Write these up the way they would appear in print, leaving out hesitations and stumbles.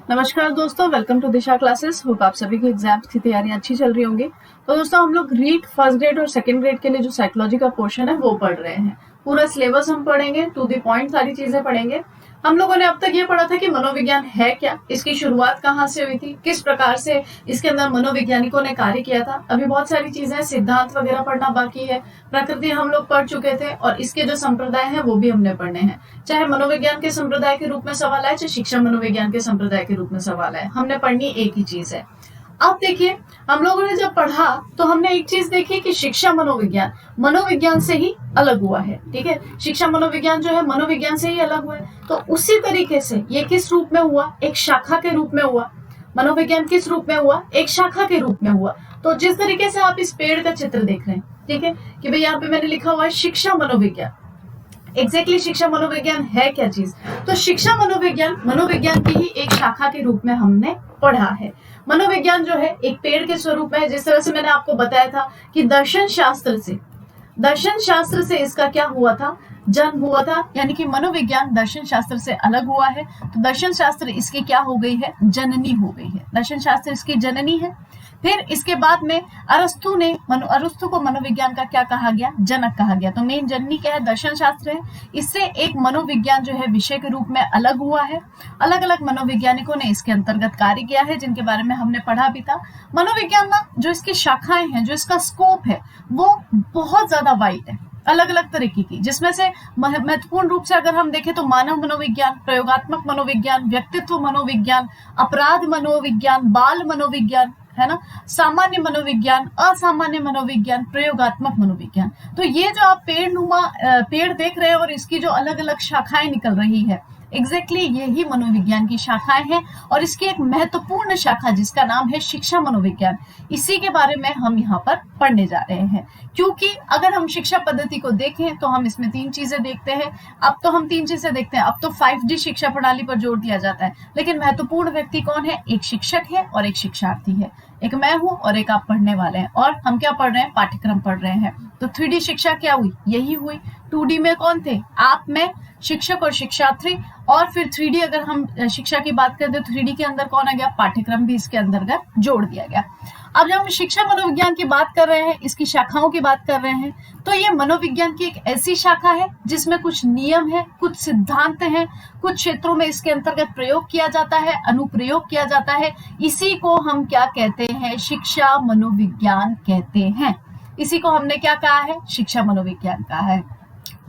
नमस्कार दोस्तों, welcome to Disha classes. Hope आप सभी की एग्जाम्स की तैयारी अच्छी चल रही होंगी। तो दोस्तों, हम लोग रीड फर्स्ट ग्रेड और सेकंड ग्रेड के लिए जो साइकोलॉजी का पोर्शन है वो पढ़ रहे हैं। पूरा सिलेबस हम पढ़ेंगे, टू द पॉइंट सारी चीजें पढ़ेंगे। हम लोगों ने अब तक ये पढ़ा था कि मनोविज्ञान है क्या, इसकी शुरुआत कहाँ से हुई थी, किस प्रकार से इसके अंदर मनोवैज्ञानिकों ने कार्य किया था। अभी बहुत सारी चीजें, सिद्धांत वगैरह पढ़ना बाकी है। प्रकृति हम लोग पढ़ चुके थे और इसके जो संप्रदाय हैं वो भी हमने पढ़ने हैं। चाहे मनोविज्ञान के संप्रदाय के रूप में सवाल आए, चाहे शिक्षा मनोविज्ञान के संप्रदाय के रूप में सवाल आए, हमने पढ़नी एक ही चीज है। अब देखिए, हम लोगों ने जब पढ़ा तो हमने एक चीज देखी कि शिक्षा मनोविज्ञान मनोविज्ञान से ही अलग हुआ है। ठीक है, शिक्षा मनोविज्ञान जो है मनोविज्ञान से ही अलग हुआ है। तो उसी तरीके से ये किस रूप में हुआ? एक शाखा के रूप में हुआ। मनोविज्ञान किस रूप में हुआ? एक शाखा के रूप में हुआ। तो जिस तरीके से आप इस पेड़ का चित्र देख रहे हैं, ठीक है, कि भाई यहाँ पे मैंने लिखा हुआ है शिक्षा मनोविज्ञान। एग्जैक्टली शिक्षा मनोविज्ञान है क्या चीज? तो शिक्षा मनोविज्ञान मनोविज्ञान की ही एक शाखा के रूप में हमने पढ़ा है। मनोविज्ञान जो है एक पेड़ के स्वरूप में है। जिस तरह से मैंने आपको बताया था कि दर्शन शास्त्र से इसका क्या हुआ था? जन्म हुआ था। यानी कि मनोविज्ञान दर्शन शास्त्र से अलग हुआ है। तो दर्शन शास्त्र इसकी क्या हो गई है? जननी हो गई है। दर्शन शास्त्र इसकी जननी है। फिर इसके बाद में अरस्तु को मनोविज्ञान का क्या कहा गया? जनक कहा गया। तो मेन जननी क्या है? दर्शन शास्त्र है। इससे एक मनोविज्ञान जो है विषय के रूप में अलग हुआ है। अलग अलग मनोवैज्ञानिकों ने इसके अंतर्गत कार्य किया है, जिनके बारे में हमने पढ़ा भी था। मनोविज्ञान ना, जो इसकी शाखाएं हैं, जो इसका स्कोप है, वो बहुत ज्यादा वाइड है, अलग अलग तरीके की। जिसमें से महत्वपूर्ण रूप से अगर हम देखें तो मानव मनोविज्ञान, प्रयोगात्मक मनोविज्ञान, व्यक्तित्व मनोविज्ञान, अपराध मनोविज्ञान, बाल मनोविज्ञान, है ना, सामान्य मनोविज्ञान, असामान्य मनोविज्ञान, प्रयोगात्मक मनोविज्ञान। तो ये जो आप पेड़ देख रहे हैं और इसकी जो अलग अलग शाखाएं निकल रही है, एग्जैक्टली यही मनोविज्ञान की शाखाएं हैं। और इसकी एक महत्वपूर्ण शाखा जिसका नाम है शिक्षा मनोविज्ञान, इसी के बारे में हम यहाँ पर पढ़ने जा रहे हैं। क्योंकि अगर हम शिक्षा पद्धति को देखें तो हम इसमें तीन चीजें देखते हैं। अब तो हम तीन चीजें देखते हैं। अब तो 5D शिक्षा प्रणाली पर जोर दिया जाता है, लेकिन महत्वपूर्ण व्यक्ति कौन है? एक शिक्षक है और एक शिक्षार्थी है। एक मैं हूं और एक आप पढ़ने वाले हैं। और हम क्या पढ़ रहे हैं? पाठ्यक्रम पढ़ रहे हैं। तो 3D शिक्षा क्या हुई? यही हुई। 2D में कौन थे? आप, मैं, शिक्षक और शिक्षार्थी। और फिर 3D अगर हम शिक्षा की बात करते हैं तो 3D के अंदर कौन आ गया? पाठ्यक्रम भी इसके अंतर्गत जोड़ दिया गया। अब जब हम शिक्षा मनोविज्ञान की बात कर रहे हैं, इसकी शाखाओं की बात कर रहे हैं, तो ये मनोविज्ञान की एक ऐसी शाखा है जिसमें कुछ नियम है, कुछ सिद्धांत हैं, कुछ क्षेत्रों में इसके अंतर्गत प्रयोग किया जाता है, अनुप्रयोग किया जाता है। इसी को हम क्या कहते हैं? शिक्षा मनोविज्ञान कहते हैं। इसी को हमने क्या कहा है? शिक्षा मनोविज्ञान कहा है।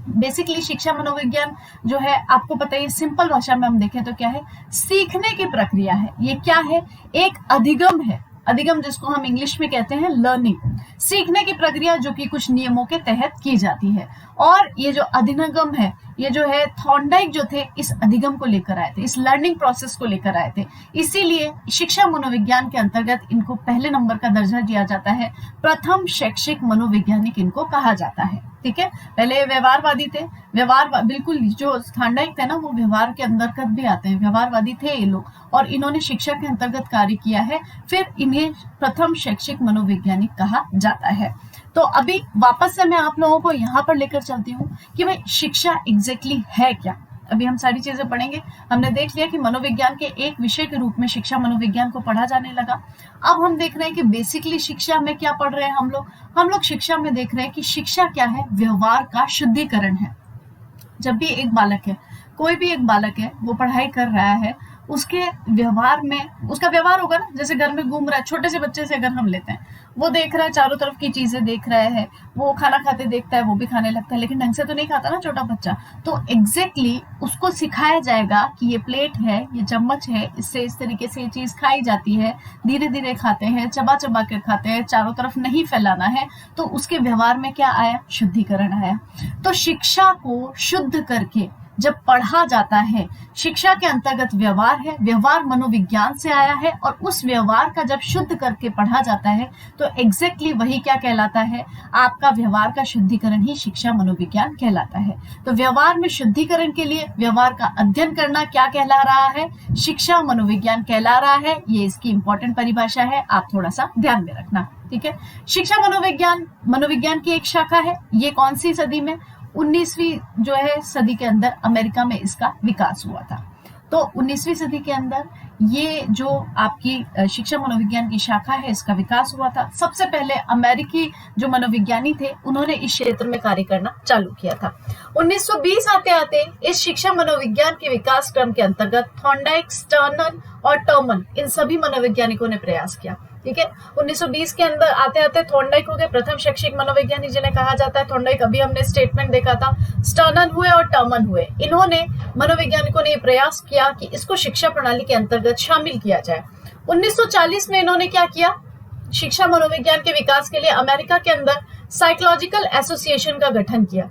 बेसिकली शिक्षा मनोविज्ञान जो है, आपको पता है, सिंपल भाषा में हम देखें तो क्या है? सीखने की प्रक्रिया है। ये क्या है? एक अधिगम है। अधिगम जिसको हम इंग्लिश में कहते हैं लर्निंग। सीखने की प्रक्रिया जो कि कुछ नियमों के तहत की जाती है। और ये जो अधिगम है, ये जो है थॉर्नडाइक जो थे इस अधिगम को लेकर आए थे, इस लर्निंग प्रोसेस को लेकर आए थे। इसीलिए शिक्षा मनोविज्ञान के अंतर्गत इनको पहले नंबर का दर्जा दिया जाता है। प्रथम शैक्षिक मनोवैज्ञानिक इनको कहा जाता है। ठीक है, पहले व्यवहारवादी थे। बिल्कुल जो थॉर्नडाइक थे ना, वो व्यवहार के अंतर्गत भी आते हैं, व्यवहारवादी थे ये लोग, और इन्होंने शिक्षा के अंतर्गत कार्य किया है। फिर इन्हें प्रथम शैक्षिक मनोवैज्ञानिक कहा जाता है। तो अभी वापस से मैं आप लोगों को यहाँ पर लेकर चलती हूँ कि भाई शिक्षा एग्जैक्टली है क्या। अभी हम सारी चीजें पढ़ेंगे। हमने देख लिया कि मनोविज्ञान के एक विषय के रूप में शिक्षा मनोविज्ञान को पढ़ा जाने लगा। अब हम देख रहे हैं कि बेसिकली शिक्षा में क्या पढ़ रहे हैं हम लोग शिक्षा में देख रहे हैं कि शिक्षा क्या है? व्यवहार का शुद्धिकरण है। जब भी एक बालक है, कोई भी एक बालक है, वो पढ़ाई कर रहा है, उसके व्यवहार में, उसका व्यवहार होगा ना, जैसे घर में घूम रहा है, छोटे से बच्चे से अगर हम लेते हैं, वो देख रहा है, चारों तरफ की चीजें देख रहा है, वो खाना खाते देखता है, वो भी खाने लगता है, लेकिन ढंग से तो नहीं खाता ना छोटा बच्चा। तो एग्जैक्टली उसको सिखाया जाएगा कि ये प्लेट है, ये चम्मच है, इससे इस तरीके से ये चीज खाई जाती है, धीरे धीरे खाते हैं, चबा चबा कर खाते हैं, चारों तरफ नहीं फैलाना है। तो उसके व्यवहार में क्या आया? शुद्धिकरण आया। तो शिक्षा को शुद्ध करके जब पढ़ा जाता है, शिक्षा के अंतर्गत व्यवहार है, व्यवहार मनोविज्ञान से आया है, और उस व्यवहार का जब शुद्ध करके पढ़ा जाता है तो एग्जैक्टली वही क्या कहलाता है? आपका व्यवहार का शुद्धिकरण ही शिक्षा मनोविज्ञान कहलाता है। तो व्यवहार में शुद्धिकरण के लिए व्यवहार का अध्ययन करना क्या कहला रहा है? शिक्षा मनोविज्ञान कहला रहा है। ये इसकी इंपॉर्टेंट परिभाषा है, आप थोड़ा सा ध्यान में रखना। ठीक है, शिक्षा मनोविज्ञान की एक शाखा है। ये कौन सी सदी में? 19वीं जो है सदी के अंदर अमेरिका में इसका विकास हुआ था। तो 19वीं सदी के अंदर ये जो आपकी शिक्षा मनोविज्ञान की शाखा है इसका विकास हुआ था। सबसे पहले अमेरिकी जो मनोविज्ञानी थे उन्होंने इस क्षेत्र में कार्य करना चालू किया था। 1920 आते आते इस शिक्षा मनोविज्ञान के विकास क्रम के अंतर्गत थॉर्नडाइक, स्टर्नर और टर्मन इन सभी मनोवैज्ञानिकों ने प्रयास किया। ठीक है, 1920 के अंदर आते आते थॉर्नडाइक हो गए, प्रथम शैक्षिक मनोवैज्ञानिक जिन्हें कहा जाता है थॉर्नडाइक, अभी हमने स्टेटमेंट देखा था। स्टर्नर हुए और टर्मन हुए। इन्होंने मनोवैज्ञानिकों ने प्रयास किया कि इसको शिक्षा प्रणाली के अंतर्गत शामिल किया जाए। 1940 में इन्होंने क्या किया, शिक्षा मनोविज्ञान के विकास के लिए अमेरिका के अंदर साइकोलॉजिकल एसोसिएशन का गठन किया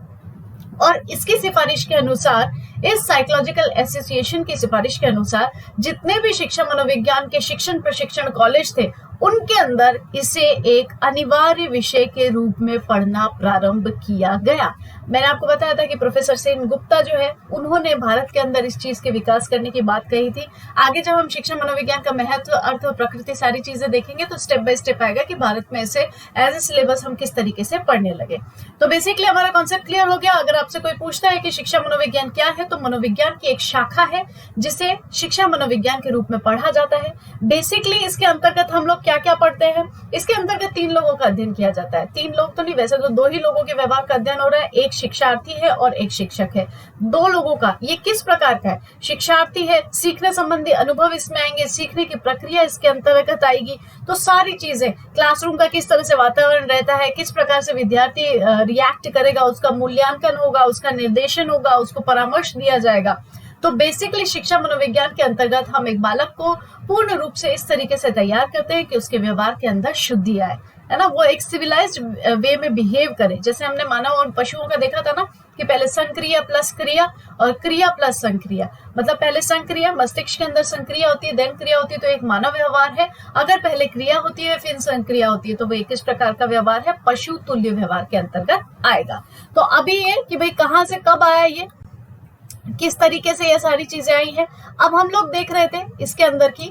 और इसकी सिफारिश के अनुसार, इस साइकोलॉजिकल एसोसिएशन की सिफारिश के अनुसार जितने भी शिक्षा मनोविज्ञान के शिक्षण प्रशिक्षण कॉलेज थे उनके अंदर इसे एक अनिवार्य विषय के रूप में पढ़ना प्रारंभ किया गया। मैंने आपको बताया था कि प्रोफेसर सेन गुप्ता जो है उन्होंने भारत के अंदर इस चीज के विकास करने की बात कही थी। आगे जब हम शिक्षा मनोविज्ञान का महत्व, अर्थ और प्रकृति सारी चीजें देखेंगे तो स्टेप बाय स्टेप आएगा कि भारत में इसे एज ए सिलेबस हम किस तरीके से पढ़ने लगे। तो बेसिकली हमारा कॉन्सेप्ट क्लियर हो गया। अगर आपसे कोई पूछता है कि शिक्षा मनोविज्ञान क्या है, तो मनोविज्ञान की एक शाखा है जिसे शिक्षा मनोविज्ञान के रूप में पढ़ा जाता है। बेसिकली इसके अंतर्गत हम लोग क्या क्या पढ़ते हैं, इसके अंतर्गत 3 लोगों का अध्ययन किया जाता है। 3 लोग तो नहीं, वैसे तो 2 ही लोगों के व्यवहार का अध्ययन हो रहा है, एक शिक्षार्थी है और एक शिक्षक है। 2 लोगों का, ये किस प्रकार का है, शिक्षार्थी है, सीखने संबंधी अनुभव इसमें आएंगे, सीखने की प्रक्रिया इसके अंतर्गत आएगी। तो सारी चीजें, क्लासरूम का किस तरह से वातावरण रहता है, किस प्रकार से विद्यार्थी रिएक्ट करेगा, उसका मूल्यांकन होगा, उसका निर्देशन होगा, उसको परामर्श दिया जाएगा। तो बेसिकली शिक्षा मनोविज्ञान के अंतर्गत हम एक बालक को पूर्ण रूप से इस तरीके से तैयार करते हैं कि उसके व्यवहार के अंदर शुद्धि आए, है ना, वो एक सिविलाइज्ड वे में बिहेव करे। जैसे हमने मानव और पशुओं का देखा था ना कि पहले संक्रिया प्लस क्रिया और क्रिया प्लस संक्रिया, मतलब पहले संक्रिया, मस्तिष्क के अंदर संक्रिया होती है, देन क्रिया होती है, तो एक मानव व्यवहार है। अगर पहले क्रिया होती है फिर संक्रिया होती है तो वो एक किस प्रकार का व्यवहार है, पशु तुल्य व्यवहार के अंतर्गत आएगा। तो अभी ये कि भाई कहाँ से कब आया, ये किस तरीके से ये सारी चीजें आई हैं। अब हम लोग देख रहे थे इसके अंदर की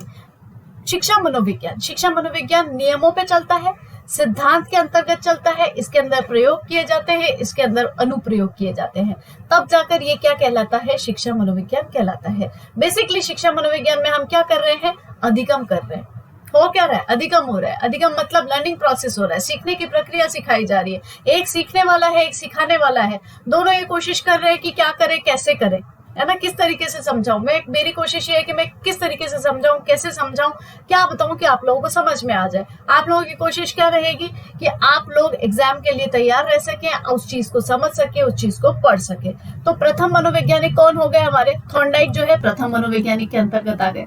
शिक्षा मनोविज्ञान। शिक्षा मनोविज्ञान नियमों पे चलता है, सिद्धांत के अंतर्गत चलता है, इसके अंदर प्रयोग किए जाते हैं, इसके अंदर अनुप्रयोग किए जाते हैं, तब जाकर ये क्या कहलाता है, शिक्षा मनोविज्ञान कहलाता है। बेसिकली शिक्षा मनोविज्ञान में हम क्या कर रहे हैं, अधिगम कर रहे हैं। हो क्या रहा है, अधिगम हो रहा है। अधिगम मतलब लर्निंग प्रोसेस हो रहा है, सीखने की प्रक्रिया सिखाई जा रही है। एक सीखने वाला है, एक सिखाने वाला है, दोनों ये कोशिश कर रहे हैं कि क्या करें, कैसे करें, है ना, किस तरीके से समझाऊं। मेरी कोशिश ये है कि मैं किस तरीके से समझाऊं, कैसे समझाऊं, क्या बताऊं कि आप लोगों को समझ में आ जाए। आप लोगों की कोशिश क्या रहेगी कि आप लोग एग्जाम के लिए तैयार रह सके, उस चीज को समझ सके, उस चीज को पढ़ सके। तो प्रथम मनोवैज्ञानिक कौन हो गए हमारे, थॉर्नडाइक जो है प्रथम मनोवैज्ञानिक के अंतर्गत आ गए।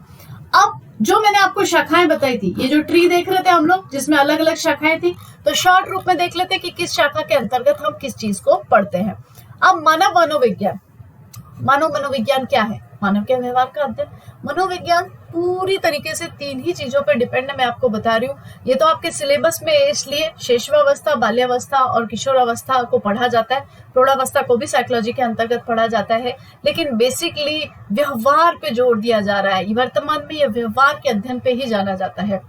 अब जो मैंने आपको शाखाएं बताई थी, ये जो ट्री देख रहे थे हम लोग जिसमें अलग अलग शाखाएं थी, तो शॉर्ट रूप में देख लेते कि किस शाखा के अंतर्गत हम किस चीज को पढ़ते हैं। अब मानव मनोविज्ञान, मानव मनोविज्ञान क्या है, मानव के व्यवहार का अध्ययन। मनोविज्ञान पूरी तरीके से 3 ही चीजों पर डिपेंड है, मैं आपको बता रही हूँ। ये तो आपके सिलेबस में इसलिए शैशवावस्था, बाल्यावस्था और किशोरावस्था को पढ़ा जाता है, प्रौढ़ावस्था को भी साइकोलॉजी के अंतर्गत पढ़ा जाता है, लेकिन बेसिकली व्यवहार पे जोर दिया जा रहा है। वर्तमान में ये व्यवहार के अध्ययन पे ही जाना जाता है।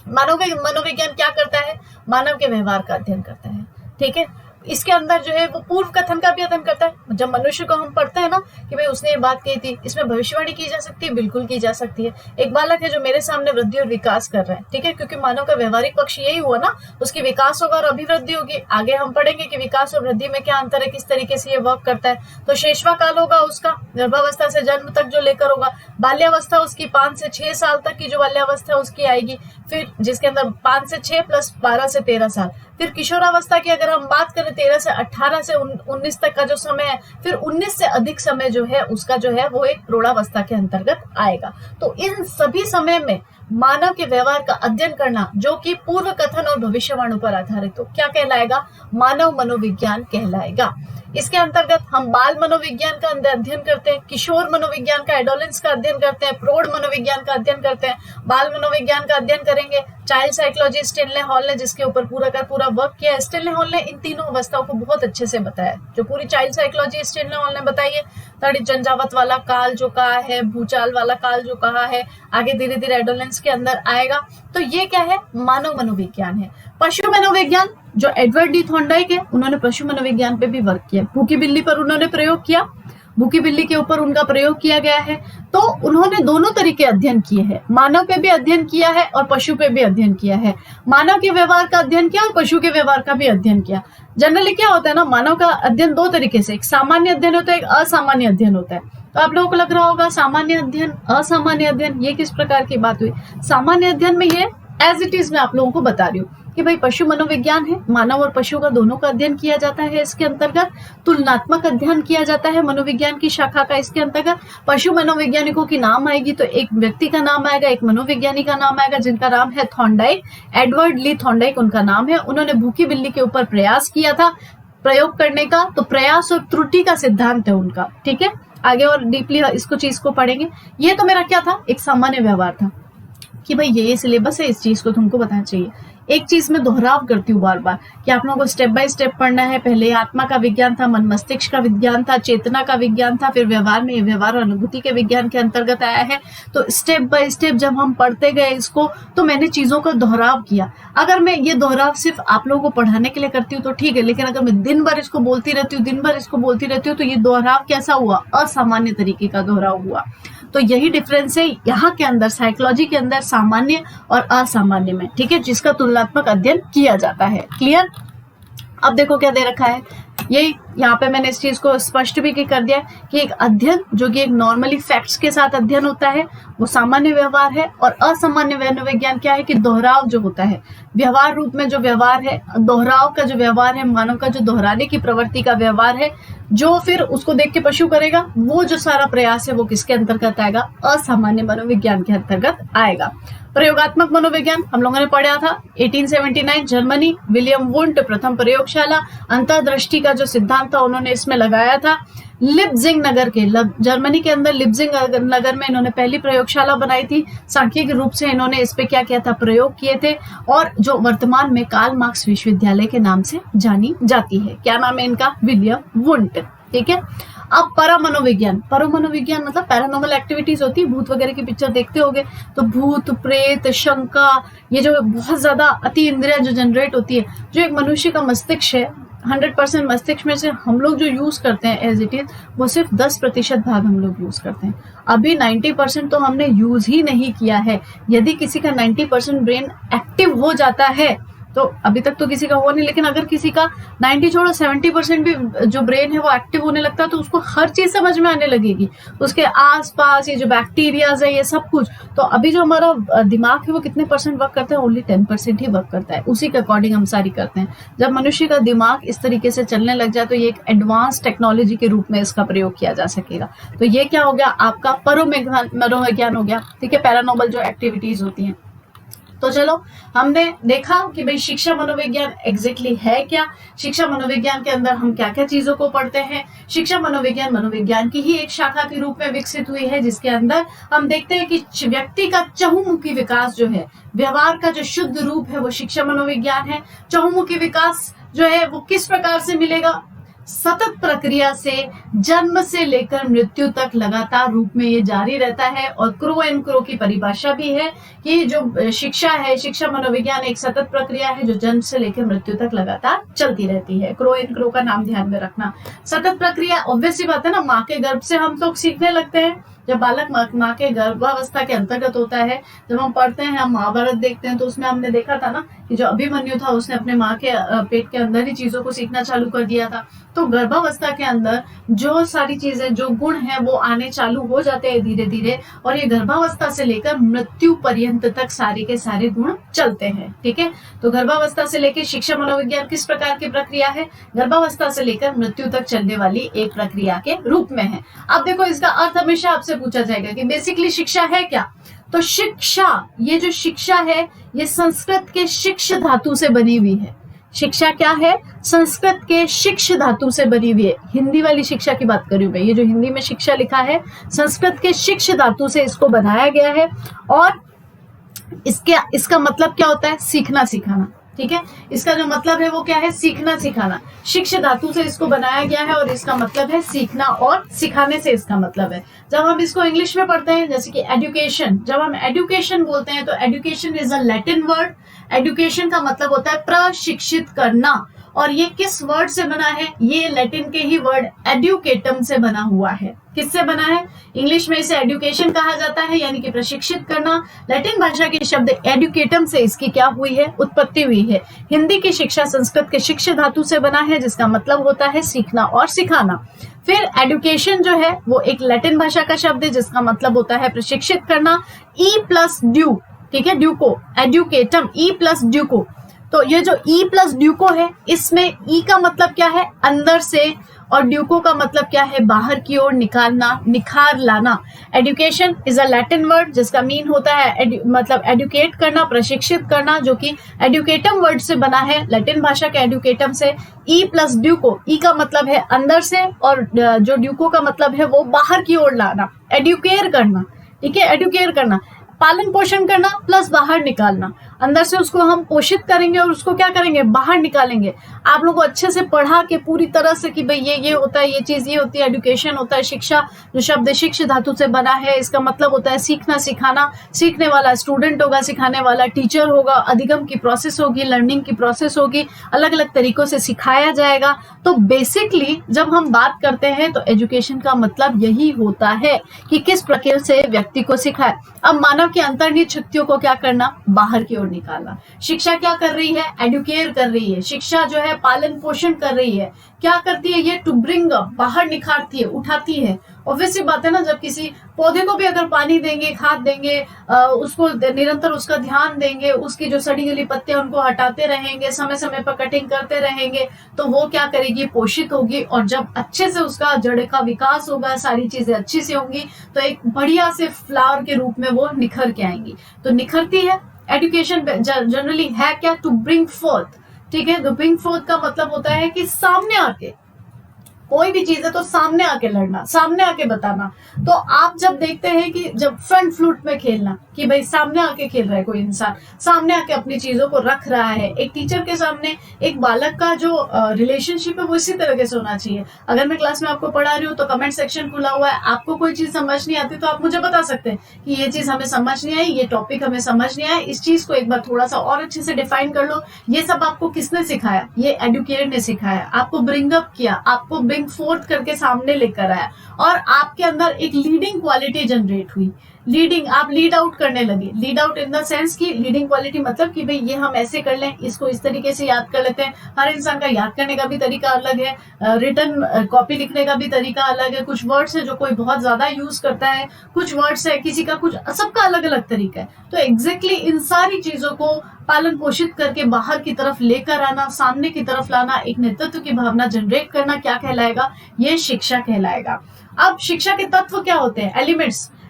मनोविज्ञान क्या करता है, मानव के व्यवहार का अध्ययन करता है। ठीक है, इसके अंदर जो है वो पूर्व कथन का भी अध्ययन करता है। जब मनुष्य को हम पढ़ते हैं ना कि भाई उसने ये बात कही थी, इसमें भविष्यवाणी की जा सकती है, बिल्कुल की जा सकती है। एक बालक है जो मेरे सामने वृद्धि और विकास कर रहा है, ठीक है, क्योंकि मानव का व्यवहारिक पक्ष यही हुआ ना, उसकी विकास होगा और अभिवृद्धि होगी। आगे हम पढ़ेंगे कि विकास और वृद्धि में क्या अंतर है, किस तरीके से ये वर्क करता है। तो शैशवा काल होगा उसका, गर्भावस्था से जन्म तक जो लेकर होगा। बाल्यावस्था उसकी 5 से 6 साल तक की जो बाल्यावस्था उसकी आएगी, फिर जिसके अंदर 5 से 6 प्लस 12 से 13 साल। फिर किशोरावस्था की अगर हम बात करें 13 से 18 से 19 तक का जो समय है, फिर 19 से अधिक समय जो है उसका जो है वो एक प्रौढ़ावस्था के अंतर्गत आएगा। तो इन सभी समय में मानव के व्यवहार का अध्ययन करना जो कि पूर्व कथन और भविष्यवाणी पर आधारित हो, क्या कहलाएगा, मानव मनोविज्ञान कहलाएगा। इसके अंतर्गत हम बाल मनोविज्ञान का अध्ययन करते हैं, किशोर मनोविज्ञान का, एडोलेंस का अध्ययन करते हैं, प्रौढ़ मनोविज्ञान का अध्ययन करते हैं, बाल मनोविज्ञान का अध्ययन करेंगे। चाइल्ड साइकोलॉजी स्टेनले हॉल ने जिसके ऊपर पूरा का पूरा वर्क किया है। स्टेनले हॉल ने इन तीनों अवस्थाओं को बहुत अच्छे से बताया। जो पूरी चाइल्ड साइकोलॉजी स्टेनले हॉल ने बताई है, थोड़ी जंजावत वाला काल जो कहा है, भूचाल वाला काल जो कहा है, आगे धीरे धीरे एडोलेंस के अंदर आएगा। तो ये क्या है, मानव मनोविज्ञान है। पशु मनोविज्ञान जो एडवर्ड डी थॉर्नडाइक है, उन्होंने पशु मनोविज्ञान पे भी वर्क किया। भूखी बिल्ली पर उन्होंने प्रयोग किया। भूखी बिल्ली के ऊपर उनका प्रयोग किया गया है। तो उन्होंने दोनों तरीके अध्ययन किए हैं, मानव पे भी अध्ययन किया है और पशु पे भी अध्ययन किया है। मानव के व्यवहार का अध्ययन किया और पशु के व्यवहार का भी अध्ययन किया। जनरली क्या होता है ना, मानव का अध्ययन दो तरीके से, एक सामान्य अध्ययन होता है, एक असामान्य अध्ययन होता है। तो आप लोगों को लग रहा होगा सामान्य अध्ययन, असामान्य अध्ययन, ये किस प्रकार की बात हुई। सामान्य अध्ययन में ये एज इट इज मैं आप लोगों को बता रही हूँ कि भाई पशु मनोविज्ञान है, मानव और पशु का दोनों का अध्ययन किया जाता है। इसके अंतर्गत तुलनात्मक अध्ययन किया जाता है मनोविज्ञान की शाखा का। इसके अंतर्गत पशु मनोवैज्ञानिकों की नाम आएगी तो एक व्यक्ति का नाम आएगा, एक मनोविज्ञानी का नाम आएगा जिनका नाम है थॉर्नडाइक, एडवर्ड ली थॉर्नडाइक उनका नाम है। उन्होंने भूखी बिल्ली के ऊपर प्रयास किया था प्रयोग करने का, तो प्रयास और त्रुटि का सिद्धांत है उनका। ठीक है, आगे और डीपली इसको चीज को पढ़ेंगे। ये तो मेरा क्या था, एक सामान्य व्यवहार था कि भाई ये सिलेबस है, इस चीज को तुमको बताना चाहिए। एक चीज में दोहराव करती हूँ बार बार कि आप लोगों को स्टेप बाय स्टेप पढ़ना है। पहले आत्मा का विज्ञान था, मन मस्तिष्क का विज्ञान था, चेतना का विज्ञान था, फिर व्यवहार में व्यवहार और अनुभूति के विज्ञान के अंतर्गत आया है। तो स्टेप बाय स्टेप जब हम पढ़ते गए इसको, तो मैंने चीजों का दोहराव किया। अगर मैं ये दोहराव सिर्फ आप लोगों को पढ़ाने के लिए करती हूँ तो ठीक है, लेकिन अगर मैं दिन भर इसको बोलती रहती हूँ, दिन भर इसको बोलती रहती हूँ, तो ये दोहराव कैसा हुआ, असामान्य तरीके का दोहराव हुआ। तो यही डिफरेंस है यहाँ के अंदर, साइकोलॉजी के अंदर, सामान्य और असामान्य में। ठीक है, जिसका तुलनात्मक अध्ययन किया जाता है। क्लियर। अब देखो क्या दे रखा है, यही यहाँ पे मैंने इस चीज को स्पष्ट भी कर दिया कि एक अध्ययन जो कि एक नॉर्मली फैक्ट्स के साथ अध्ययन होता है वो सामान्य व्यवहार है, और असामान्य मनोविज्ञान क्या है कि दोहराव जो होता है, व्यवहार रूप में जो व्यवहार है, दोहराव का जो व्यवहार है, मानव का जो दोहराने की प्रवृत्ति का व्यवहार है, जो फिर उसको देख के पशु करेगा, वो जो सारा प्रयास है वो किसके अंतर्गत आएगा, असामान्य मनोविज्ञान के अंतर्गत आएगा। प्रयोगात्मक मनोविज्ञान हम लोगों ने पढ़ा था 1879 जर्मनी, विलियम वुंट प्रथम प्रयोगशाला, अंतर्दृष्टि का जो सिद्धांत था उन्होंने इसमें लगाया था। लिप्जिंग नगर के जर्मनी के अंदर लिप्जिंग नगर में इन्होंने पहली प्रयोगशाला बनाई थी। सांख्यिक रूप से इन्होंने इस पे क्या किया था, प्रयोग किए थे, और जो वर्तमान में कार्ल मार्क्स विश्वविद्यालय के नाम से जानी जाती है। क्या नाम है इनका, विलियम वुंट। ठीक है, अब परमनोविज्ञान, परमनोविज्ञान मतलब पैरानॉर्मल एक्टिविटीज होती है, भूत वगैरह की पिक्चर देखते होगे तो भूत प्रेत शंका, ये जो बहुत ज्यादा अति इंद्रिया जो जनरेट होती है, जो एक मनुष्य का मस्तिष्क है 100% मस्तिष्क में से हम लोग जो यूज करते हैं एज इट इज, वो सिर्फ 10% भाग हम लोग यूज करते हैं। अभी 90% तो हमने यूज ही नहीं किया है। यदि किसी का 90% ब्रेन एक्टिव हो जाता है, तो अभी तक तो किसी का हुआ नहीं, लेकिन अगर किसी का 90 छोड़ो 70% भी जो ब्रेन है वो एक्टिव होने लगता है, तो उसको हर चीज समझ में आने लगेगी, उसके आसपास ये जो बैक्टीरियाज है ये सब कुछ। तो अभी जो हमारा दिमाग है वो कितने परसेंट वर्क करता है, ओनली 10% ही वर्क करता है, उसी के अकॉर्डिंग हम सारी करते हैं। जब मनुष्य का दिमाग इस तरीके से चलने लग जाए तो ये एक एडवांस टेक्नोलॉजी के रूप में इसका प्रयोग किया जा सकेगा। तो ये क्या हो गया, आपका मनोविज्ञान हो गया। ठीक है, पैरानॉर्मल जो एक्टिविटीज होती हैं। तो चलो हमने देखा कि भाई शिक्षा मनोविज्ञान एग्जैक्टली है क्या, शिक्षा मनोविज्ञान के अंदर हम क्या क्या चीजों को पढ़ते हैं। शिक्षा मनोविज्ञान मनोविज्ञान की ही एक शाखा के रूप में विकसित हुई है, जिसके अंदर हम देखते हैं कि व्यक्ति का चहुमुखी विकास जो है, व्यवहार का जो शुद्ध रूप है वो शिक्षा मनोविज्ञान है। चहुमुखी विकास जो है वो किस प्रकार से मिलेगा, सतत प्रक्रिया से जन्म से लेकर मृत्यु तक लगातार रूप में ये जारी रहता है। और क्रो एंड क्रो की परिभाषा भी है कि जो शिक्षा है, शिक्षा मनोविज्ञान एक सतत प्रक्रिया है जो जन्म से लेकर मृत्यु तक लगातार चलती रहती है। क्रो एंड क्रो का नाम ध्यान में रखना। सतत प्रक्रिया ऑब्वियस सी बात है ना, माँ के गर्भ से हम लोग सीखने लगते हैं। जब बालक माँ के गर्भावस्था के अंतर्गत होता है, जब हम पढ़ते हैं, हम महाभारत देखते हैं, तो उसमें हमने देखा था ना कि जो अभिमन्यु था उसने अपने माँ के पेट के अंदर ही चीजों को सीखना चालू कर दिया था। तो गर्भावस्था के अंदर जो सारी चीजें, जो गुण है वो आने चालू हो जाते हैं धीरे धीरे, और ये गर्भावस्था से लेकर मृत्यु पर्यंत तक सारे के सारे गुण चलते हैं। ठीक है, तो गर्भावस्था से लेकर शिक्षा मनोविज्ञान किस प्रकार की प्रक्रिया है, गर्भावस्था से लेकर मृत्यु तक चलने वाली एक प्रक्रिया के रूप में है। अब देखो इसका अर्थ हमेशा आपसे पूछा जाएगा कि बेसिकली शिक्षा है क्या। तो शिक्षा, ये जो शिक्षा है ये संस्कृत के शिक्ष धातु से बनी हुई है। शिक्षा क्या है, संस्कृत के शिक्ष धातु से बनी हुई है। हिंदी वाली शिक्षा की बात कर रही हूं मैं, ये जो हिंदी में शिक्षा लिखा है संस्कृत के शिक्ष धातु से इसको बनाया गया है। और इसका मतलब क्या होता है, सीखना सिखाना। ठीक है, इसका जो मतलब है वो क्या है, सीखना सिखाना। शिक्ष धातु से इसको बनाया गया है और इसका मतलब है सीखना, और सिखाने से इसका मतलब है। जब हम इसको इंग्लिश में पढ़ते हैं, जैसे कि एजुकेशन, जब हम एजुकेशन बोलते हैं तो education is a Latin word. Education का मतलब होता है प्रशिक्षित करना, और ये किस वर्ड से बना है? ये लैटिन के ही वर्ड एडुकेटम से बना हुआ है। किससे बना है? इंग्लिश में इसे एडुकेशन कहा जाता है, यानी कि प्रशिक्षित करना। लैटिन भाषा के शब्द एडुकेटम से इसकी क्या हुई है? उत्पत्ति हुई है। हिंदी की शिक्षा संस्कृत के शिक्षा धातु से बना है, जिसका मतलब होता है सीखना और सिखाना। फिर एडुकेशन जो है वो एक लैटिन भाषा का शब्द है, जिसका मतलब होता है प्रशिक्षित करना। ई प्लस ड्यू, ठीक है, ड्यूको, एडुकेटम, ई प्लस ड्यूको। तो ये जो ई प्लस ड्यूको है, इसमें ई का मतलब क्या है? अंदर से, और ड्यूको का मतलब क्या है? बाहर की ओर निकालना, निखार लाना। Education is a Latin word जिसका मीन होता है मतलब एडुकेट करना, प्रशिक्षित करना, जो कि एडुकेटम वर्ड से बना है, लैटिन भाषा के एडुकेटम से। ई प्लस ड्यूको, ई का मतलब है अंदर से, और जो ड्यूको का मतलब है वो बाहर की ओर लाना, एडुकेयर करना, ठीक है, एडुकेयर करना, पालन पोषण करना प्लस बाहर निकालना। अंदर से उसको हम पोषित करेंगे और उसको क्या करेंगे? बाहर निकालेंगे। आप लोगों को अच्छे से पढ़ा के पूरी तरह से कि भाई ये होता है, ये चीज ये होती है, एडुकेशन होता है। शिक्षा जो शब्द शिक्षा धातु से बना है, इसका मतलब होता है सीखना, सिखाना। सीखने वाला स्टूडेंट होगा, सिखाने वाला टीचर होगा, अधिगम की प्रोसेस होगी, लर्निंग की प्रोसेस होगी, अलग अलग तरीकों से सिखाया जाएगा। तो बेसिकली जब हम बात करते हैं तो एजुकेशन का मतलब यही होता है कि किस प्रकार से व्यक्ति को सिखाए। अब मानव की अंतर्निहित शक्तियों को क्या करना? बाहर की ओर निकालना। शिक्षा क्या कर रही है? एडुकेट कर रही है। शिक्षा जो है पालन पोषण कर रही है। क्या करती है ये? टू ब्रिंग अप, बाहर निखारती है, उठाती है। ऑब्वियसली बात है ना, जब किसी पौधे को भी अगर पानी देंगे, खाद देंगे, उसको निरंतर उसका ध्यान देंगे, उसकी जो सड़ी गली पत्तियां उनको हटाते रहेंगे, समय समय पर कटिंग करते रहेंगे, तो वो क्या करेगी? पोषित होगी। और जब अच्छे से उसका जड़ का विकास होगा, सारी चीजें अच्छी से होंगी, तो एक बढ़िया से फ्लावर के रूप में वो निखर के आएंगी। तो निखरती है। एडुकेशन जनरली है क्या? टू ब्रिंग फोर्थ, ठीक है। तो ब्रिंग फोर्थ का मतलब होता है कि सामने आके, कोई भी चीज है तो सामने आके लड़ना, सामने आके बताना। तो आप जब देखते हैं कि जब फ्रंट फ्लूट में खेलना, कि भाई सामने आके खेल रहा है कोई इंसान, सामने आके अपनी चीजों को रख रहा है। एक टीचर के सामने एक बालक का जो रिलेशनशिप है वो इसी तरीके से होना चाहिए। अगर मैं क्लास में आपको पढ़ा रही हूँ तो कमेंट सेक्शन खुला हुआ है, आपको कोई चीज समझ नहीं आती तो आप मुझे बता सकते हैं कि ये चीज हमें समझ नहीं आई, ये टॉपिक हमें समझ नहीं आया, इस चीज को एक बार थोड़ा सा और अच्छे से डिफाइन कर लो। ये सब आपको किसने सिखाया? ये एडुकेटर ने सिखाया, आपको ब्रिंग अप किया, आपको ब्रिंग फोर्थ करके सामने लेकर आया, और आपके अंदर एक लीडिंग क्वालिटी जनरेट हुई। लीडिंग, आप लीड आउट करने लगे। Lead out in the sense की लीडिंग क्वालिटी मतलब कि भाई ये हम ऐसे कर लें, इसको इस तरीके से याद कर लेते हैं। हर इंसान का याद करने का भी तरीका अलग है, रिटर्न कॉपी लिखने का भी तरीका अलग है। कुछ वर्ड्स है जो कोई बहुत ज्यादा यूज करता है, कुछ वर्ड्स है किसी का कुछ, सबका अलग अलग तरीका है। तो एग्जैक्टली इन सारी चीजों को पालन पोषित करके बाहर की तरफ लेकर आना, सामने की तरफ लाना, एक नेतृत्व की भावना जनरेट करना, क्या कहलाएगा? ये शिक्षा कहलाएगा। अब शिक्षा के तत्व क्या होते हैं?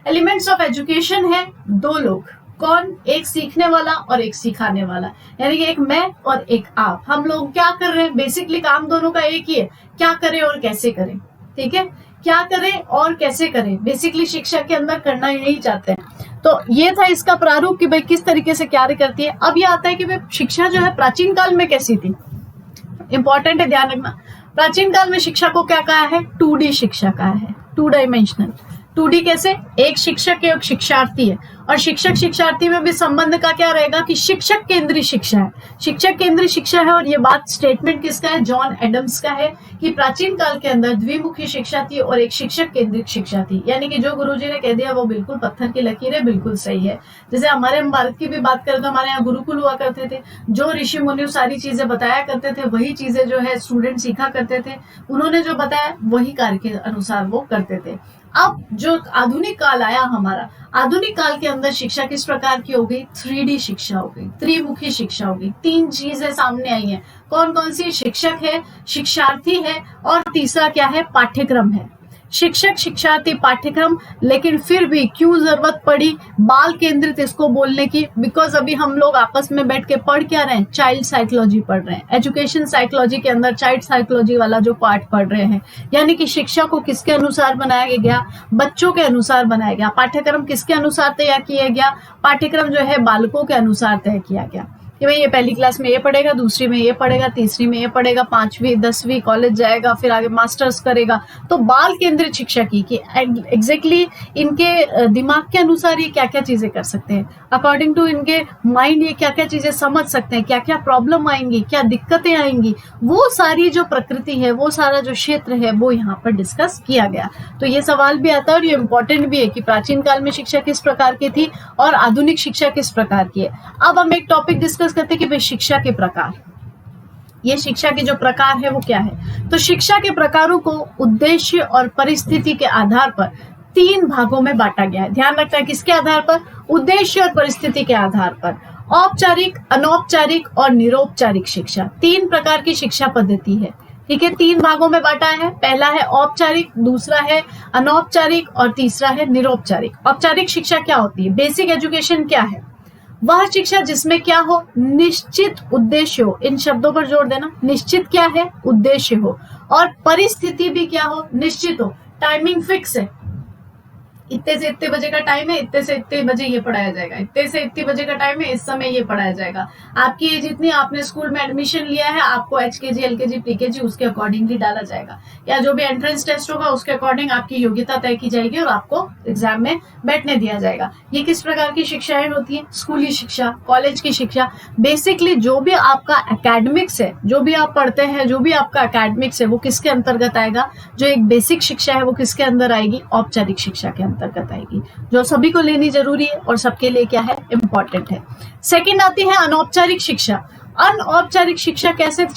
एलिमेंट्स ऑफ एजुकेशन है दो लोग। कौन? एक सीखने वाला और एक सिखाने वाला, यानी कि एक मैं और एक आप। हम लोग क्या कर रहे हैं? बेसिकली काम दोनों का एक ही है, क्या करें और कैसे करें, ठीक है। क्या करें और कैसे करें, बेसिकली शिक्षा के अंदर करना यही चाहते हैं। तो ये था इसका प्रारूप कि भाई किस तरीके से कार्य करती है। अब ये आता है कि भाई शिक्षा जो है प्राचीन काल में कैसी थी। इंपॉर्टेंट है, ध्यान रखना। प्राचीन काल में शिक्षा को क्या कहा है? 2D शिक्षा कहा है, 2 डायमेंशनल। 2D कैसे? एक शिक्षक एक शिक्षार्थी है, और शिक्षक शिक्षार्थी में भी संबंध का क्या रहेगा कि शिक्षक केंद्रीय शिक्षा है, शिक्षक केंद्रीय शिक्षा है। और ये बात स्टेटमेंट किसका है? जॉन एडम्स का है कि प्राचीन काल के अंदर द्विमुखी शिक्षा थी और एक शिक्षक केंद्रित शिक्षा थी। यानी कि जो गुरुजी ने कह दिया वो बिल्कुल पत्थर की लकीर है, बिल्कुल सही है। जैसे हम भारत की भी बात करें तो हमारे यहाँ गुरुकुल हुआ करते थे, जो ऋषि मुनि सारी चीजें बताया करते थे, वही चीजें जो है स्टूडेंट सीखा करते थे। उन्होंने जो बताया वही कार्य के अनुसार वो करते थे। अब जो आधुनिक काल आया हमारा, आधुनिक काल के अंदर शिक्षा किस प्रकार की हो गई? 3D शिक्षा हो गई, त्रिमुखी शिक्षा हो गई। 3 चीजें सामने आई हैं। कौन कौन सी? शिक्षक है, शिक्षार्थी है, और तीसरा क्या है? पाठ्यक्रम है। शिक्षक शिक्षार्थी पाठ्यक्रम, लेकिन फिर भी क्यों जरूरत पड़ी बाल केंद्रित इसको बोलने की? बिकॉज अभी हम लोग आपस में बैठ के पढ़ क्या रहे हैं? चाइल्ड साइकोलॉजी पढ़ रहे हैं। एजुकेशन साइकोलॉजी के अंदर चाइल्ड साइकोलॉजी वाला जो पार्ट पढ़ रहे हैं, यानी कि शिक्षा को किसके अनुसार बनाया गया? बच्चों के अनुसार बनाया गया। पाठ्यक्रम किसके अनुसार तैयार किया गया? पाठ्यक्रम जो है बालकों के अनुसार तय किया गया। कि भाई ये पहली क्लास में ये पढ़ेगा, दूसरी में ये पढ़ेगा, तीसरी में ये पढ़ेगा, 5वीं 10वीं कॉलेज जाएगा, फिर आगे मास्टर्स करेगा। तो बाल केंद्रित शिक्षा की कि एग्जैक्टली इनके दिमाग के अनुसार ये क्या क्या चीजें कर सकते हैं, अकॉर्डिंग टू इनके माइंड ये क्या क्या चीजें समझ सकते हैं, क्या क्या प्रॉब्लम आएंगी, क्या दिक्कतें आएंगी, वो सारी जो प्रकृति है, वो सारा जो क्षेत्र है, वो यहाँ पर डिस्कस किया गया। तो ये सवाल भी आता है और ये इंपॉर्टेंट भी है कि प्राचीन काल में शिक्षा किस प्रकार की थी और आधुनिक शिक्षा किस प्रकार की है। अब हम एक टॉपिक डिस्कस करते हैं कि भाई शिक्षा के प्रकार, ये शिक्षा के जो प्रकार है वो क्या है। तो शिक्षा के प्रकारों को उद्देश्य और परिस्थिति के आधार पर 3 भागों में बांटा गया है। ध्यान रखना है किसके आधार पर, उद्देश्य और परिस्थिति के आधार पर। औपचारिक, अनौपचारिक और निरौपचारिक शिक्षा, 3 प्रकार की शिक्षा पद्धति है। ठीक है, 3 भागों में बांटा है। पहला है औपचारिक, दूसरा है अनौपचारिक और तीसरा है निरौपचारिक। औपचारिक शिक्षा क्या होती है, बेसिक एजुकेशन क्या है, वह शिक्षा जिसमें क्या हो, निश्चित उद्देश्य हो। इन शब्दों पर जोर देना, निश्चित क्या है, उद्देश्य हो, और परिस्थिति भी क्या हो, निश्चित हो। टाइमिंग फिक्स है, इतने से इतने बजे का टाइम है, इतने से इतने बजे ये पढ़ाया जाएगा, इतने से इतने बजे का टाइम है, इस समय ये पढ़ाया जाएगा। आपकी एज इतनी, आपने स्कूल में एडमिशन लिया है, आपको HKG LKG PKG उसके अकॉर्डिंगली डाला जाएगा, या जो भी एंट्रेंस टेस्ट होगा उसके अकॉर्डिंग आपकी योग्यता तय की जाएगी और आपको एग्जाम में बैठने दिया जाएगा। ये किस प्रकार की शिक्षाएं होती है, स्कूली शिक्षा, कॉलेज की शिक्षा। बेसिकली जो भी आपका एकेडमिक्स है, जो भी आप पढ़ते हैं, जो भी आपका एकेडमिक्स है, वो किसके अंतर्गत आएगा, जो एक बेसिक शिक्षा है वो किसके अंदर आएगी, औपचारिक शिक्षा के अंतर्गत आएगी, जो सभी को लेनी जरूरी है और सबके लिए क्या है, इंपॉर्टेंट है। सेकंड आती है अनौपचारिक शिक्षा। अनौपचारिक शिक्षा कैसे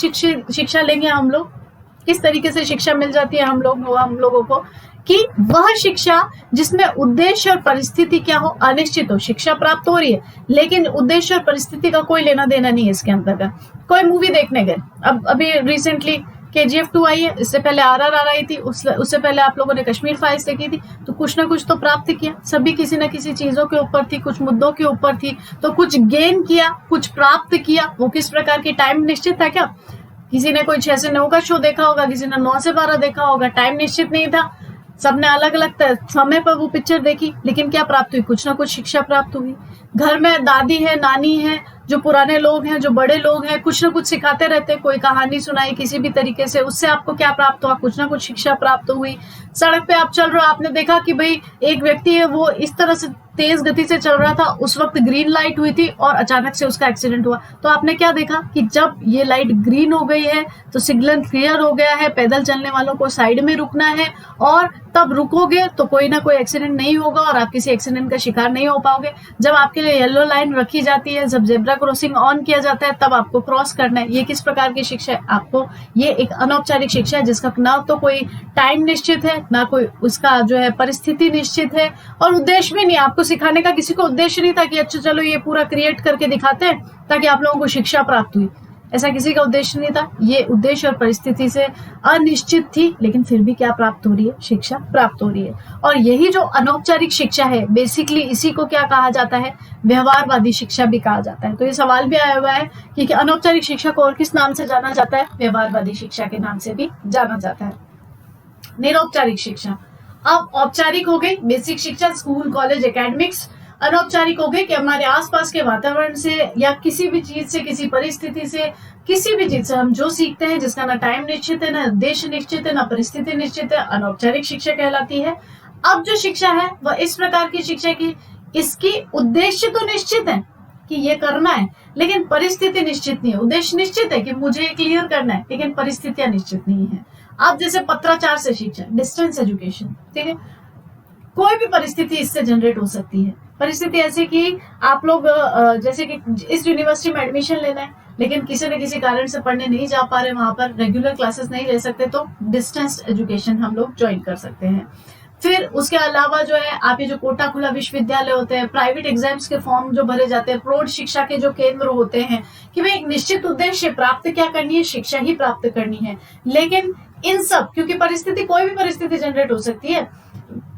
शिक्षा लेंगे हम लोग, किस तरीके से शिक्षा मिल जाती है हम लोगों को, कि वह शिक्षा जिसमें उद्देश्य और परिस्थिति क्या हो, अनिश्चित हो। शिक्षा प्राप्त हो रही है लेकिन उद्देश्य और परिस्थिति का कोई लेना देना नहीं है इसके अंतर्गत। कोई मूवी देखने गए, अब अभी रिसेंटली KGF 2 आई है, इससे पहले RRR आई थी, उससे पहले आप लोगों ने कश्मीर फाइल्स देखी थी। तो कुछ ना कुछ तो प्राप्त किया, सभी किसी न किसी चीजों के ऊपर थी, कुछ मुद्दों के ऊपर थी, तो कुछ गेन किया, कुछ प्राप्त किया। वो किस प्रकार की, टाइम निश्चित था क्या, किसी ने कोई 6 से 9 का शो देखा होगा, किसी ने 9 से 12 देखा होगा, टाइम निश्चित नहीं था, सबने अलग अलग समय पर वो पिक्चर देखी, लेकिन क्या प्राप्त हुई, कुछ ना कुछ शिक्षा प्राप्त हुई। घर में दादी है, नानी है, जो पुराने लोग हैं, जो बड़े लोग हैं, कुछ ना कुछ सिखाते रहते, कोई कहानी सुनाई किसी भी तरीके से, उससे आपको क्या प्राप्त हुआ, कुछ ना कुछ शिक्षा प्राप्त हुई। सड़क पे आप चल रहे हो, आपने देखा कि भाई एक व्यक्ति है वो इस तरह से तेज गति से चल रहा था, उस वक्त ग्रीन लाइट हुई थी और अचानक से उसका एक्सीडेंट हुआ। तो आपने क्या देखा कि जब ये लाइट ग्रीन हो गई है तो सिग्नल क्लियर हो गया है, पैदल चलने वालों को साइड में रुकना है, और तब रुकोगे तो कोई ना कोई एक्सीडेंट नहीं होगा और आप किसी एक्सीडेंट का शिकार नहीं हो पाओगे। जब आपके लिए येलो लाइन रखी जाती है, जब जेब्रा क्रॉसिंग ऑन किया जाता है, तब आपको क्रॉस करना है। ये किस प्रकार की शिक्षा है, आपको ये एक अनौपचारिक शिक्षा है जिसका ना तो कोई टाइम निश्चित है, ना कोई उसका जो है परिस्थिति निश्चित है, और उद्देश्य भी नहीं। आपको सिखाने का किसी को उद्देश्य नहीं था कि अच्छा चलो ये पूरा क्रिएट करके दिखाते हैं ताकि आप लोगों को शिक्षा प्राप्त हुई, ऐसा किसी का उद्देश्य नहीं था। ये उद्देश्य और परिस्थिति से अनिश्चित थी, लेकिन फिर भी क्या प्राप्त हो रही है, शिक्षा प्राप्त हो रही है। और यही जो अनौपचारिक शिक्षा है, बेसिकली इसी को क्या कहा जाता है, व्यवहारवादी शिक्षा भी कहा जाता है। तो ये सवाल भी आया हुआ है कि अनौपचारिक शिक्षा को और किस नाम से जाना जाता है, व्यवहारवादी शिक्षा के नाम से भी जाना जाता है। निरौपचारिक शिक्षा, अब औपचारिक हो गई बेसिक शिक्षा, स्कूल कॉलेज एकेडमिक्स। अनौपचारिक हो गई कि हमारे आसपास के वातावरण से या किसी भी चीज से, किसी परिस्थिति से, किसी भी चीज से हम जो सीखते हैं जिसका ना टाइम निश्चित है, ना उद्देश्य निश्चित है, ना परिस्थिति निश्चित है, अनौपचारिक शिक्षा कहलाती है। अब जो शिक्षा है वह इस प्रकार की शिक्षा की इसकी उद्देश्य तो निश्चित है कि ये करना है, लेकिन परिस्थिति निश्चित नहीं है। उद्देश्य निश्चित है कि मुझे क्लियर करना है, लेकिन परिस्थितियां निश्चित नहीं है। अब जैसे पत्राचार से शिक्षा, डिस्टेंस एजुकेशन, ठीक है, कोई भी परिस्थिति इससे जनरेट हो सकती है। परिस्थिति ऐसी कि आप लोग जैसे कि इस यूनिवर्सिटी में एडमिशन लेना है, लेकिन किसी न किसी कारण से पढ़ने नहीं जा पा रहे, वहां पर रेगुलर क्लासेस नहीं ले सकते, तो डिस्टेंस एजुकेशन हम लोग ज्वाइन कर सकते हैं। फिर उसके अलावा जो है आप ये जो कोटा खुला विश्वविद्यालय होते हैं, प्राइवेट एग्जाम्स के फॉर्म जो भरे जाते हैं, प्रौढ़ शिक्षा के जो केंद्र होते हैं, कि भाई एक निश्चित उद्देश्य प्राप्त क्या करनी है, शिक्षा ही प्राप्त करनी है। लेकिन इन सब, क्योंकि परिस्थिति कोई भी परिस्थिति जनरेट हो सकती है,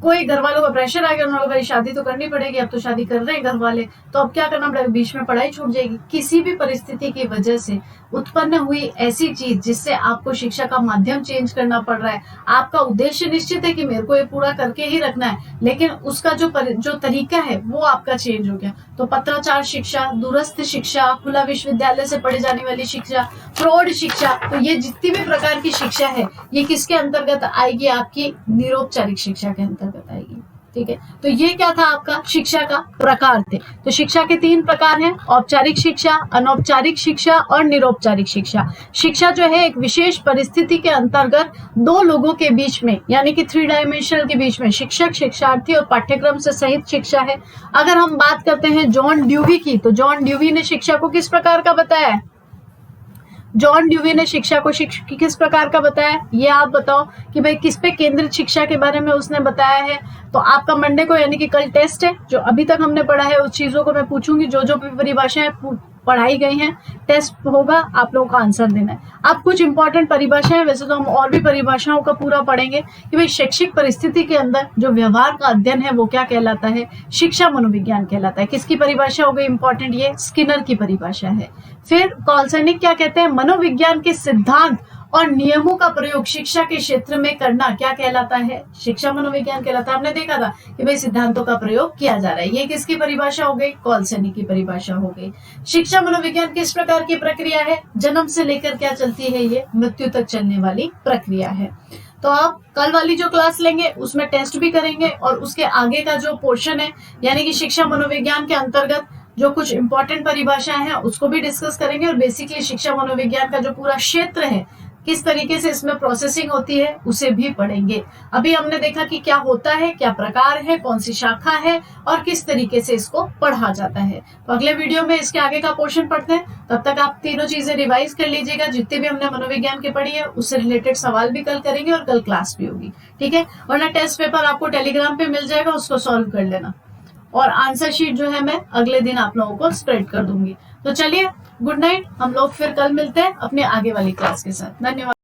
कोई घर वालों का प्रेशर आ गया, उन्होंने भाई शादी तो करनी पड़ेगी, अब तो शादी कर रहे हैं घर वाले, तो अब क्या करना पड़ेगा, बीच में पढ़ाई छूट जाएगी। किसी भी परिस्थिति की वजह से उत्पन्न हुई ऐसी चीज जिससे आपको शिक्षा का माध्यम चेंज करना पड़ रहा है, आपका उद्देश्य निश्चित है कि मेरे को ये पूरा करके ही रखना है, लेकिन उसका जो तरीका है वो आपका चेंज हो गया, तो पत्राचार शिक्षा, दूरस्थ शिक्षा, खुला विश्वविद्यालय से पढ़े जाने वाली शिक्षा, प्रौढ़ शिक्षा, तो ये जितनी भी प्रकार की शिक्षा है ये किसके अंतर्गत आएगी, आपकी निरौपचारिक शिक्षा के अंतर्गत आएगी। ठीक है, तो ये क्या था, आपका शिक्षा का प्रकार थे। तो शिक्षा के 3 प्रकार हैं, औपचारिक शिक्षा, अनौपचारिक शिक्षा और निरौपचारिक शिक्षा। शिक्षा जो है एक विशेष परिस्थिति के अंतर्गत 2 लोगों के बीच में, यानी कि 3 डायमेंशनल के बीच में, शिक्षक, शिक्षार्थी और पाठ्यक्रम से सहित शिक्षा है। अगर हम बात करते हैं जॉन ड्यूवी की, तो जॉन ड्यूवी ने शिक्षा को किस प्रकार का बताया, जॉन ड्यूवी ने शिक्षा को किस प्रकार का बताया, ये आप बताओ कि भाई किस पे केंद्रित शिक्षा के बारे में उसने बताया है। तो आपका मंडे को यानी कि कल टेस्ट है, जो अभी तक हमने पढ़ा है उस चीजों को मैं पूछूंगी, जो जो भी परिभाषाएं पढ़ाई गई हैं, टेस्ट होगा, आप लोगों का आंसर देना है। अब कुछ इंपॉर्टेंट परिभाषाएं, वैसे तो हम और भी परिभाषाओं का पूरा पढ़ेंगे कि भाई शैक्षिक परिस्थिति के अंदर जो व्यवहार का अध्ययन है वो क्या कहलाता है, शिक्षा मनोविज्ञान कहलाता है। किसकी परिभाषा हो गई इंपॉर्टेंट, ये स्किनर की परिभाषा है। फिर कॉल्सनिक क्या कहते हैं, मनोविज्ञान के सिद्धांत और नियमों का प्रयोग शिक्षा के क्षेत्र में करना क्या कहलाता है, शिक्षा मनोविज्ञान कहलाता है। आपने देखा था कि भाई सिद्धांतों का प्रयोग किया जा रहा है, ये किसकी परिभाषा हो गई, कॉल्सनी की परिभाषा हो गई। शिक्षा मनोविज्ञान किस प्रकार की प्रक्रिया है, जन्म से लेकर क्या चलती है, ये मृत्यु तक चलने वाली प्रक्रिया है। तो आप कल वाली जो क्लास लेंगे उसमें टेस्ट भी करेंगे और उसके आगे का जो पोर्शन है, यानी कि शिक्षा मनोविज्ञान के अंतर्गत जो कुछ इंपॉर्टेंट परिभाषाएं हैं उसको भी डिस्कस करेंगे, और बेसिकली शिक्षा मनोविज्ञान का जो पूरा क्षेत्र है, किस तरीके से इसमें प्रोसेसिंग होती है, उसे भी पढ़ेंगे। अभी हमने देखा कि क्या होता है, क्या प्रकार है, कौन सी शाखा है और किस तरीके से इसको पढ़ा जाता है। तो अगले वीडियो में इसके आगे का पोर्शन पढ़ते हैं। तब तक आप तीनों चीजें रिवाइज कर लीजिएगा, जितने भी हमने मनोविज्ञान की पढ़ी है उससे रिलेटेड सवाल भी कल करेंगे और कल क्लास भी होगी। ठीक है, वरना टेस्ट पेपर आपको टेलीग्राम पे मिल जाएगा, उसको सॉल्व कर लेना, और आंसर शीट जो है मैं अगले दिन आप लोगों को स्प्रेड कर दूंगी। तो चलिए, गुड नाइट, हम लोग फिर कल मिलते हैं अपने आगे वाली क्लास के साथ। धन्यवाद।